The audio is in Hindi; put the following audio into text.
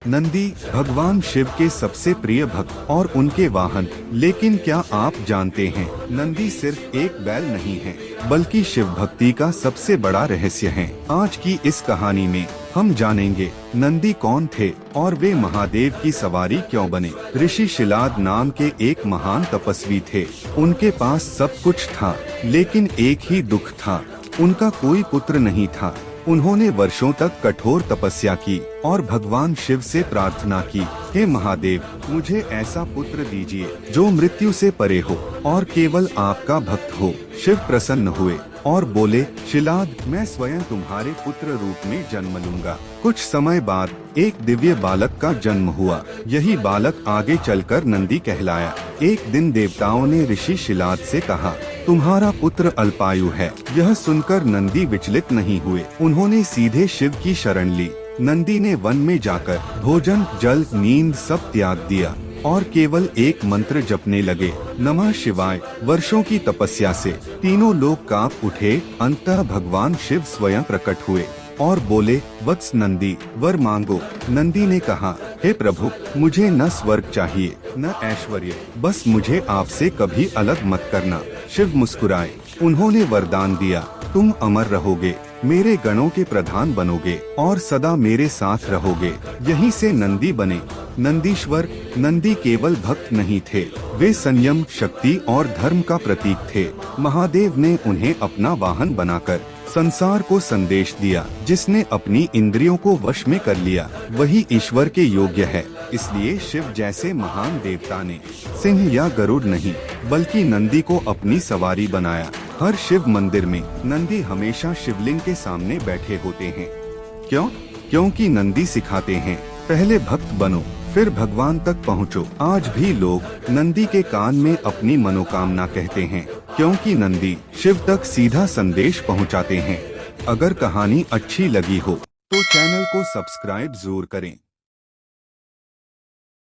नंदी भगवान शिव के सबसे प्रिय भक्त और उनके वाहन। लेकिन क्या आप जानते हैं, नंदी सिर्फ एक बैल नहीं है, बल्कि शिव भक्ति का सबसे बड़ा रहस्य है। आज की इस कहानी में हम जानेंगे नंदी कौन थे और वे महादेव की सवारी क्यों बने। ऋषि शिलाद नाम के एक महान तपस्वी थे। उनके पास सब कुछ था, लेकिन एक ही दुख था, उनका कोई पुत्र नहीं था। उन्होंने वर्षों तक कठोर तपस्या की और भगवान शिव से प्रार्थना की, हे महादेव, मुझे ऐसा पुत्र दीजिए जो मृत्यु से परे हो और केवल आपका भक्त हो। शिव प्रसन्न हुए और बोले, शिलाद, मैं स्वयं तुम्हारे पुत्र रूप में जन्म लूंगा। कुछ समय बाद एक दिव्य बालक का जन्म हुआ। यही बालक आगे चलकर नंदी कहलाया। एक दिन देवताओं ने ऋषि शिलाद से कहा, तुम्हारा पुत्र अल्पायु है। यह सुनकर नंदी विचलित नहीं हुए। उन्होंने सीधे शिव की शरण ली। नंदी ने वन में जाकर भोजन, जल, नींद सब त्याग दिया और केवल एक मंत्र जपने लगे, नमः शिवाय। वर्षों की तपस्या से तीनों लोग कांप उठे। अंततः भगवान शिव स्वयं प्रकट हुए और बोले, वत्स नंदी, वर मांगो। नंदी ने कहा, हे प्रभु, मुझे न स्वर्ग चाहिए न ऐश्वर्य, बस मुझे आपसे कभी अलग मत करना। शिव मुस्कुराए। उन्होंने वरदान दिया, तुम अमर रहोगे, मेरे गणों के प्रधान बनोगे और सदा मेरे साथ रहोगे। यहीं से नंदी बने नंदीश्वर। नंदी केवल भक्त नहीं थे, वे संयम, शक्ति और धर्म का प्रतीक थे। महादेव ने उन्हें अपना वाहन बनाकर संसार को संदेश दिया। जिसने अपनी इंद्रियों को वश में कर लिया, वही ईश्वर के योग्य है। इसलिए शिव जैसे महान देवता ने सिंह या गरुड़ नहीं, बल्कि नंदी को अपनी सवारी बनाया। हर शिव मंदिर में नंदी हमेशा शिवलिंग के सामने बैठे होते हैं। क्यों? क्योंकि नंदी सिखाते हैं, पहले भक्त बनो, फिर भगवान तक पहुँचो। आज भी लोग नंदी के कान में अपनी मनोकामना कहते हैं, क्योंकि नंदी शिव तक सीधा संदेश पहुँचाते हैं। अगर कहानी अच्छी लगी हो तो चैनल को सब्सक्राइब जरूर करें।